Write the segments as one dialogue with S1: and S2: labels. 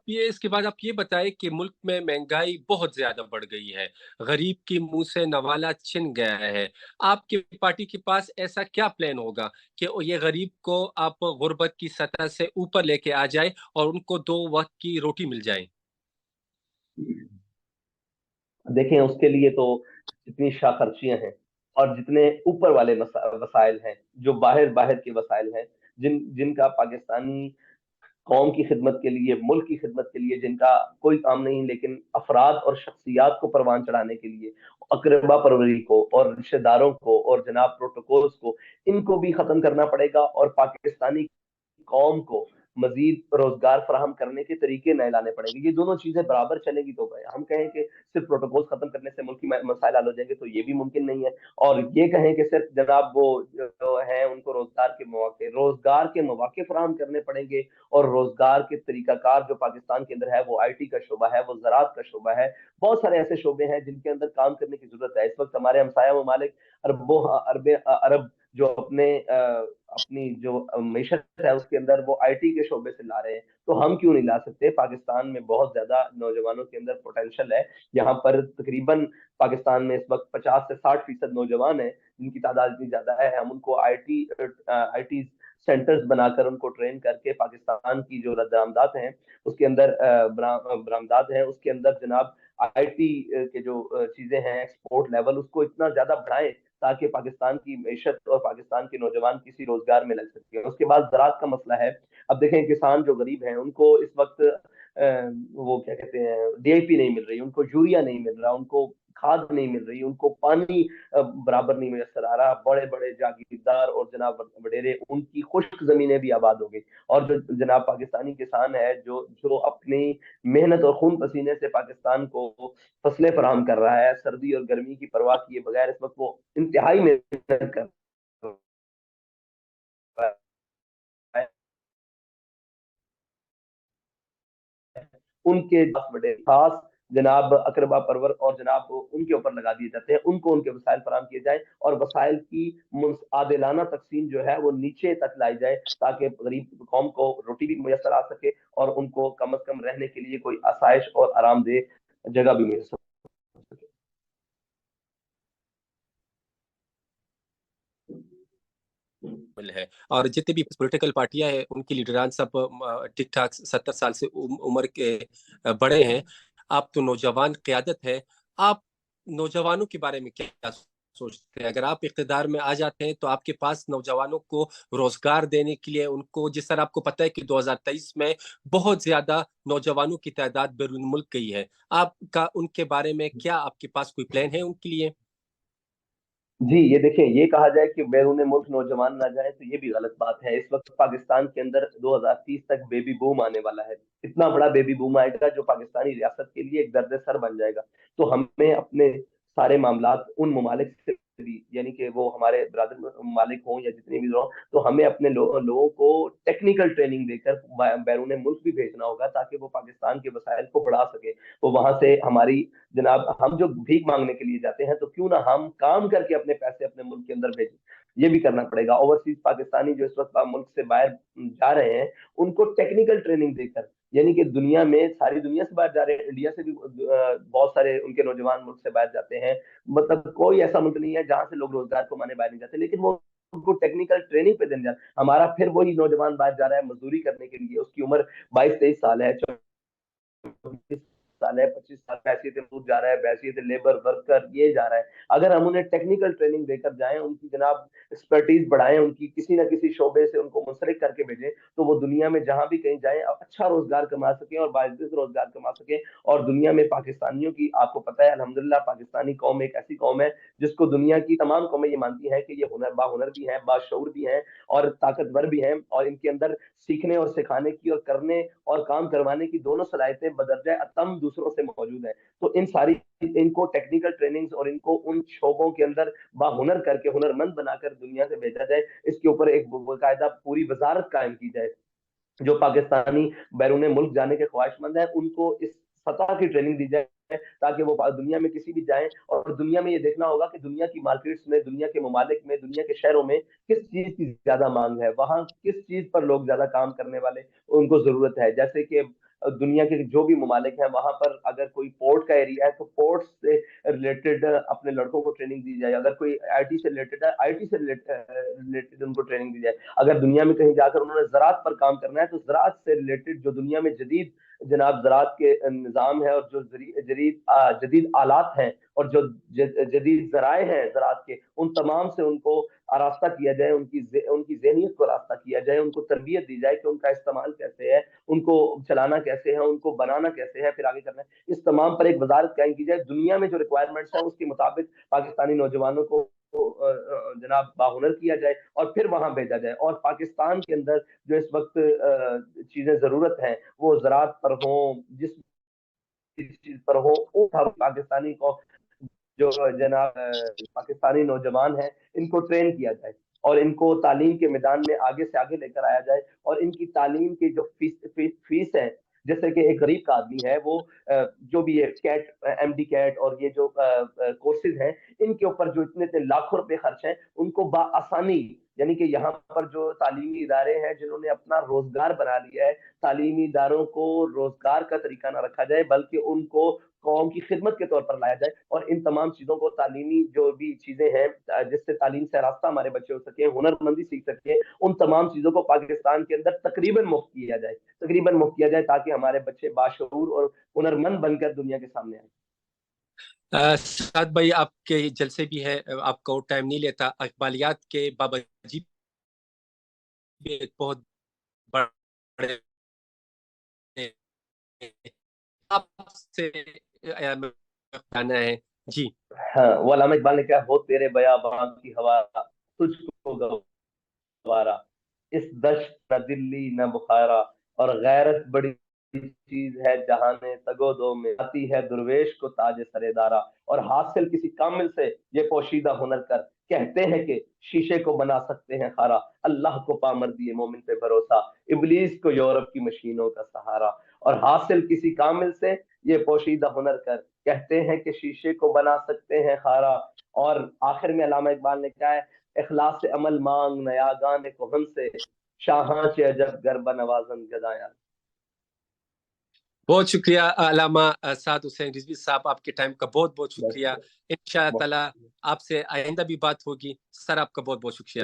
S1: ये इसके बाद आप ये बताएं कि मुल्क में महंगाई बहुत ज्यादा बढ़ गई है, गरीब की मुंह से नवाला छिन गया है। आपकी पार्टी के पास ऐसा क्या प्लान होगा कि ये गरीब को आप गुर्बत की सतह से ऊपर लेके आ जाए और उनको 2 वक्त की रोटी मिल जाए?
S2: देखें, उसके लिए तो जितनी शाखर्चियां हैं और जितने ऊपर वाले वसाइल हैं, जो बाहर बाहर के वसाइल हैं, जिनका पाकिस्तानी कौम की खिदमत के लिए, मुल्क की खिदमत के लिए जिनका कोई काम नहीं, लेकिन अफराद और शख्सियात को परवान चढ़ाने के लिए, अकरबा परवरी को और रिश्तेदारों को और जनाब प्रोटोकॉल्स को, इनको भी खत्म करना पड़ेगा। और पाकिस्तानी कौम को मजीद रोजगार फराहम करने के तरीके नए लाने पड़ेंगे। ये दोनों चीजें बराबर चलेगी तो हम कहें कि सिर्फ प्रोटोकॉल खत्म करने से मुल्क की मसाइल हल हो जाएंगे, तो ये भी मुमकिन नहीं है। और ये कहें कि सिर्फ जनाब वो जो है उनको रोजगार के मौके फराहम करने पड़ेंगे। और रोजगार के तरीकाकार जो पाकिस्तान के अंदर है, वो आईटी का शोबा है, वो ज़राअत का शोबा है। बहुत सारे ऐसे शोबे हैं जिनके अंदर काम करने की जरूरत है। इस वक्त हमारे हमसाया ममालिक अरबों अरब जो अपनी जो मीशत है उसके अंदर वो आईटी के शोबे से ला रहे हैं, तो हम क्यों नहीं ला सकते? पाकिस्तान में बहुत ज्यादा नौजवानों के अंदर पोटेंशियल है। यहाँ पर तकरीबन पाकिस्तान में इस वक्त 50 से 60% नौजवान हैं जिनकी तादाद इतनी ज्यादा है। हम उनको आईटी सेंटर्स बनाकर उनको ट्रेन करके पाकिस्तान की जो बरामदात हैं उसके अंदर बरामदात हैं उसके अंदर जनाब आईटी के जो चीजें हैं, एक्सपोर्ट लेवल उसको इतना ज्यादा बढ़ाएं ताकि पाकिस्तान की मैशत और पाकिस्तान के नौजवान किसी रोजगार में लग सके। उसके बाद ज़राअत का मसला है। अब देखें, किसान जो गरीब हैं उनको इस वक्त वो क्या कहते हैं, डीएपी नहीं मिल रही, उनको यूरिया नहीं मिल रहा, उनको खाद नहीं मिल रही, उनको पानी बराबर नहीं मैसर आ रहा। बड़े बड़े जागीरदार और जनाब वडेरे, उनकी खुश्क जमीनें भी आबाद हो गई। और जो जनाब पाकिस्तानी किसान है, जो जो अपनी मेहनत और खून पसीने से पाकिस्तान को फसलें फराहम कर रहा है, सर्दी और गर्मी की परवाह किए बगैर इस वक्त वो इंतहाई मेहनत कर रहा है, उनके बड़े खास जनाब अकरबा परवर और जनाब उनके ऊपर लगा दिए जाते हैं, उनको उनके वसाइल फराम किए जाए और वसाइल की आदिलाना तकसीम जो है वो नीचे तक लाई जाए, ताकि गरीब कौम को रोटी भी मुयसर आ सके और उनको कम अज कम रहने के लिए कोई आसाइश और आरामदेह जगह भी मुयसर हो सके।
S1: है। और जितनी भी पॉलिटिकल पार्टियां हैं उनकी लीडरान सब ठीक ठाक 70 साल से उम्र के बड़े हैं। आप तो नौजवान क्यादत है, आप नौजवानों के बारे में क्या सोचते हैं? अगर आप इख्तिदार में आ जाते हैं तो आपके पास नौजवानों को रोजगार देने के लिए, उनको जिस तरह आपको पता है कि 2023 में बहुत ज्यादा नौजवानों की तादाद बैरून मुल्क गई है, आपका उनके बारे में क्या, आपके पास कोई प्लान है उनके लिए?
S2: जी, ये देखें, ये कहा जाए कि बैरून मुल्क नौजवान ना जाए तो ये भी गलत बात है। इस वक्त पाकिस्तान के अंदर 2030 तक बेबी बूम आने वाला है। इतना बड़ा बेबी बूम आएगा जो पाकिस्तानी रियासत के लिए एक दर्द सर बन जाएगा। तो हमें अपने सारे मामलात उन ममालिक से भी, यानी कि वो हमारे बरादर ममालिक हों या जितने भी हों, तो हमें अपने लोगों को टेक्निकल ट्रेनिंग देकर बैरून मुल्क भी भेजना होगा, ताकि वो पाकिस्तान के वसाइल को बढ़ा सके। वो वहां से हमारी जनाब, हम जो भीख मांगने के लिए जाते हैं, तो क्यों ना हम काम करके अपने पैसे अपने मुल्क के अंदर भेजें। ये भी करना पड़ेगा। ओवरसीज पाकिस्तानी जो इस वक्त मुल्क से बाहर जा रहे हैं, उनको टेक्निकल ट्रेनिंग देकर, यानी कि दुनिया में सारी दुनिया से बाहर जा रहे हैं, इंडिया से भी बहुत सारे उनके नौजवान मुल्क से बाहर जाते हैं। मतलब कोई ऐसा मुल्क नहीं है जहां से लोग रोजगार कमाने बाहर नहीं जाते, लेकिन वो उनको टेक्निकल ट्रेनिंग पे देने जाते। हमारा फिर वही नौजवान बाहर जा रहा है मजदूरी करने के लिए, उसकी उम्र 22-23 साल है, 20 साल है, 25 साल, बैसियत मजदूर जा रहा है, बैसियत लेबर वर्कर ये जा रहा है। अगर हम उन्हें टेक्निकल ट्रेनिंग देकर जाएं, उनकी जनाब एक्सपर्टीज बढ़ाएं, उनकी किसी ना किसी शोबे से उनको मुंसलिक करके भेजें, तो वो दुनिया में जहां भी कहीं जाएं अच्छा रोजगार कमा सकें और बाइज्जत रोजगार कमा सकें। और दुनिया में पाकिस्तानियों की, आपको पता है अल्हम्दुलिल्लाह, पाकिस्तानी कौम एक ऐसी कौम है जिसको दुनिया की तमाम कौमें ये मानती हैं कि ये बाहुनर भी हैं, बाशऊर भी हैं और ताकतवर भी हैं, और इनके अंदर सीखने और सिखाने की और करने और काम करवाने की दोनों सलाहियतें बदरजा अतम दूसरों से मौजूद है। तो इन सारी, इनको टेक्निकल ट्रेनिंग्स और इनको उन शोबों के अंदर बाहुनर करके हुनरमंद बनाकर दुनिया से भेजा जाए। इसके ऊपर एक बाकायदा पूरी वजारत कायम की जाए। जो पाकिस्तानी बैरून मुल्क जाने के ख्वाहिशमंद हैं, उनको इस सतह की ट्रेनिंग दी जाए, ताकि वो दुनिया में किसी भी जाएं। और दुनिया में ये देखना होगा कि दुनिया की मार्केट्स में, दुनिया के ममालिक में, दुनिया के शहरों में किस चीज की ज्यादा मांग है, वहां किस चीज पर लोग ज्यादा काम करने वाले उनको जरूरत है। जैसे कि دنیا کے جو بھی ممالک ہیں وہاں پر اگر کوئی پورٹ کا ایریا ہے تو پورٹ سے ریلیٹڈ اپنے لڑکوں کو ٹریننگ دی جائے، اگر کوئی آئی ٹی سے ریلیٹڈ ہے آئی ٹی سے ریلیٹڈ ان کو ٹریننگ دی جائے، اگر دنیا میں کہیں جا کر انہوں نے زراعت پر کام کرنا ہے تو زراعت سے ریلیٹڈ جو دنیا میں جدید جناب زراعت کے نظام ہے اور جو جدید آلات ہیں اور جو جدید ذرائع ہیں زراعت کے، ان تمام سے ان کو آراستہ کیا جائے، ان کی ذہنیت کو آراستہ کیا جائے، ان کو تربیت دی جائے کہ ان کا استعمال کیسے ہے، ان کو چلانا کیسے ہے، ان کو بنانا کیسے ہے، پھر آگے کرنا ہے۔ اس تمام پر ایک وزارت قائم کی جائے، دنیا میں جو ریکوائرمنٹس ہیں اس کے مطابق پاکستانی نوجوانوں کو جناب باہنر کیا جائے اور پھر وہاں بھیجا جائے۔ اور پاکستان کے اندر جو اس وقت چیزیں ضرورت ہیں وہ زراعت پر ہوں، جس چیز پر ہو، پاکستانی کو جو جناب پاکستانی نوجوان ہیں ان کو ٹرین کیا جائے اور ان کو تعلیم کے میدان میں آگے سے آگے لے کر آیا جائے، اور ان کی تعلیم کی جو فیس ہے، جیسے کہ ایک غریب کا آدمی ہے وہ جو بھی ہے کیٹ ایم ڈی کیٹ اور یہ جو کورسز ہیں ان کے اوپر جو اتنے لاکھوں روپے خرچ ہیں ان کو بآسانی، یعنی کہ یہاں پر جو تعلیمی ادارے ہیں جنہوں نے اپنا روزگار بنا لیا ہے، تعلیمی اداروں کو روزگار کا طریقہ نہ رکھا جائے بلکہ ان کو قوم کی خدمت کے طور پر لایا جائے، اور ان تمام چیزوں کو تعلیمی جو بھی چیزیں ہیں جس سے تعلیم سے راستہ ہمارے بچے ہو سکیں، ہنر مندی سیکھ سکیں، ان تمام چیزوں کو پاکستان کے اندر تقریباً مفت کیا جائے تاکہ ہمارے بچے باشعور اور ہنر مند بن کر دنیا کے سامنے آئیں۔
S1: سعد بھائی آپ کے جلسے بھی ہے، آپ کو ٹائم نہیں لیتا، اقبالیات کے بابا جی بھی ایک بہت بڑے آپ سے جانا ہے جی۔
S2: ہاں، وہ علامہ اقبال نے کہا، ہو تیرے بیاباں کی ہوا تجھ کو گوارا، اس دشت نہ دلی نہ بخارا، اور غیرت بڑی چیز ہے جہان تگو دو میں، آتی ہے درویش کو تاج سرے دارا، اور حاصل کسی کامل سے یہ پوشیدہ ہنر کر، کہتے ہیں کہ شیشے کو بنا سکتے ہیں خارا، اللہ کو پامردی مومن پہ بھروسہ، ابلیس کو یورپ کی مشینوں کا سہارا، اور حاصل کسی کامل سے یہ پوشیدہ ہنر کر، کہتے ہیں کہ شیشے کو بنا سکتے ہیں خارا۔ اور آخر میں علامہ اقبال نے کہا ہے، اخلاص عمل مانگ نیاگان کہن سے، شاہاں چے عجب گربہ نوازن گدایا۔
S1: بہت شکریہ علامہ سعد حسین رضوی صاحب، آپ کے ٹائم کا بہت بہت شکریہ، انشاءاللہ تعالی آپ سے آئندہ بھی بات ہوگی۔ سر آپ کا بہت بہت شکریہ،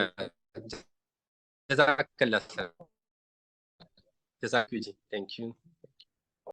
S1: جزاک اللہ سر، جزاک اللہ جی، تھینک یو۔